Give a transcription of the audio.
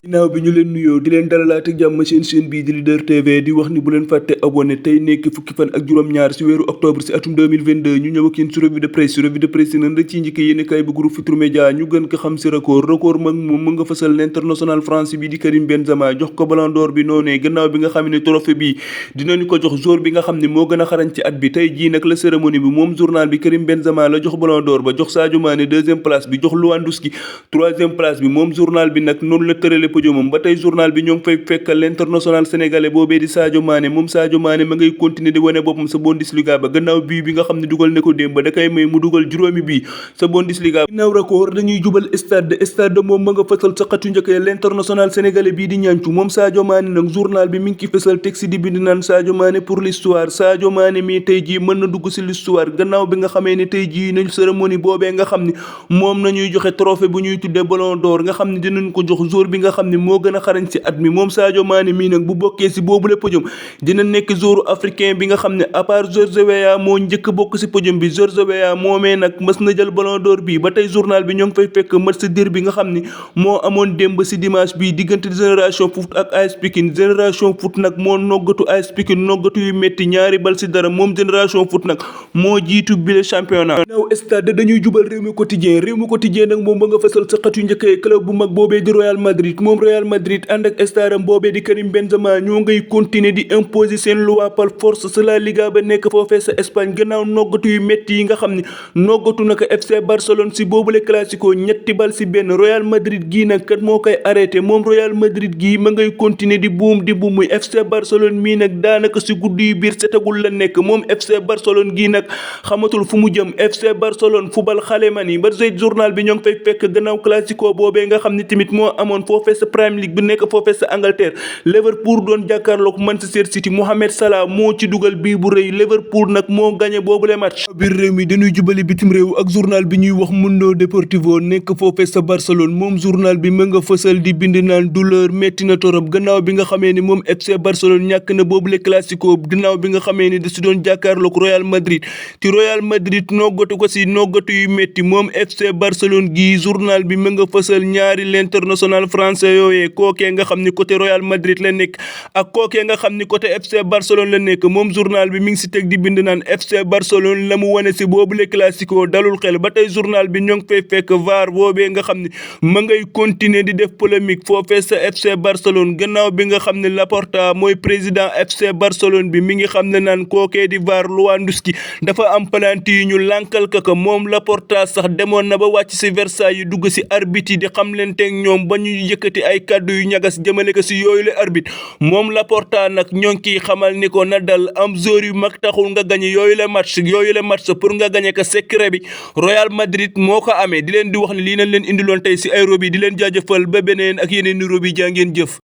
ginnaaw bi ñu leen nuyoo di leen dalalaat ak jàmm seen chaîne bii di Leader TV di wax ni bu leen fàtte abonné tey nekk fukki fan ak juróom-ñaar si weeru octobre si atum 2022 ñu ñëw ak yéen si revue de presse yi nan rek ci njëkk yéen kay bu groupe Futurs Médias ñu gën ko xam si record mag moom mu nga fasal l'international français bi di Karim Benzema jox ko Ballon d'Or bi noonee gannaaw bi nga xam ne trophée bi dinañu ko jox joueur bi nga xam ne moo gën a xarañ ci at bi tey jii nag la cérémonie bi moom journal bi Karim Benzema la jox Ballon d'Or ba jox Sadio Mané deuxième place bi jox Lewandowski troisième place bi moom journal bi nag noonu la tërale podiumam ba tey journal bi ñoo ngi fay fekk l'international sénégalais boobee di Sadio Mané moom Sadio Mané ma ngay continuer di wane boppam sa Bundesliga ba gannaaw bii bi nga xam ne dugal na ko démb ba da koy may mu dugal juróomi bii sa Bundesliga ginnaaw record dañuy jubal stade moom ma nga fësal sa xatu njëkk l'international sénégalais bii di ñancu moom Sadio Mané nag journal bi mi ngi ci fësal texte di bind naan Sadio Mané pour l'histoire Sadio Mané mii tey jii mën na dugg si l'histoire gannaaw bi nga xamee ne tey jii nañ cérémonie boobee nga xam ne moom nañuy joxe trophée bu ñuy tuddee Ballon d'Or nga xam ne dinañ ko jox joueur bi nga xam ne moo gën a xarañ ci at mi moom Sadio Mané mii nag bu bokkee ci boobule podium dina nekk joueur africain bi nga xam ne à part George Weah moo njëkk bokk ci podium bi George Weah moomee nag mës na jël Ballon d'Or bi ba tey journal bi ñoo ngi fay fekk match dir bi nga xam ne moo amoon démb ci dimanche bi diggante Génération Foot ak AS Pikine Génération Foot nag moo noggatu AS Pikine noggatu yu métti ñaari bal ci dara moom Génération Foot nag moo jiitu bile championnat naaw stade dañuy jubal Rewmi Quotidien nag moom ba nga fësal sa xatu njëkkee club bu mag boobee di Real Madrid moom Real Madrid ànd ak staram boobee di Karim Benzema ñoo ngay continuer di imposer seen loi par force sur la Liga ba nekk foofee sa Espagne gannaaw noggatu yu métti yi nga xam ne noggatu naka FC Barcelone si boobule classico ñetti bal si benn Real Madrid gii nag kat moo koy arrêté moom Real Madrid gii ma ngay continuer di buum muy FC Barcelone mii nag daanaka si guddi yu biir setagul la nekk moom FC Barcelone gii nag xamatul fu mu jëm FC Barcelone fubal xale man yi ba journal bi ñoo ngi fay fekk gannaaw classico boobee nga xam ne tamit moo amoon foofee sa Premier League bi nekk foofee sa Angleterre Liverpool doon jàkkaarloog Manchester City Mohamed Salah moo ci dugal bii bu rëy Liverpool nag moo gagné boobule match biir réew mi dañuy jubali bitim réew ak journal bi ñuy wax Mundo Deportivo nekk foofee sa Barcelone moom journal bi ma nga fësal di bind naan douleur metti na torop gannaaw bi nga xamee ni moom FC Barcelone ñàkk na boobule classico gannaaw bi nga xamee ni da si doon jàkkaarloog Real Madrid ci Real Madrid noggatu ko si noggatu yu metti moom FC Barcelone gi journal bi ma nga fësal ñaari l'international français yooyee kookee nga xam ni côté Real Madrid la nekk ak kookee nga xam ni côté FC Barcelone la nekk moom journal bi mi ngi si teg di bind naan FC Barcelone la mu wane si boobule classico dalul xel ba tey journal bi ñoo ngi fay fekk VAR boobee nga xam ni ma ngay continuer di def polémique foofee sa FC Barcelone gannaaw bi nga xam ne Laporta mooy président FC Barcelone bi mi ngi xam ne naan kookee di VAR Lewandowski dafa am penalty yi ñu lànkal ko moom Laporta sax demoon na ba wàcc si Versailles yi dugg si arbitre yi di xam leen teeg ñoom ba ñu yëkkati ay kàddu yu ñagas jëmale ko si yooyu la arbitre moom Laporta nag ñoo ngi kiy xamal ni ko na dal am joueur yu mag taxul nga gañe yooyu la match pour nga gañe ko secret bi Real Madrid moo ko amee di leen di wax ne lii nañ leen indiloon tey si ay robi di leen jaajëfal ba beneen ak yeneen ni robi jaa ngeen jëf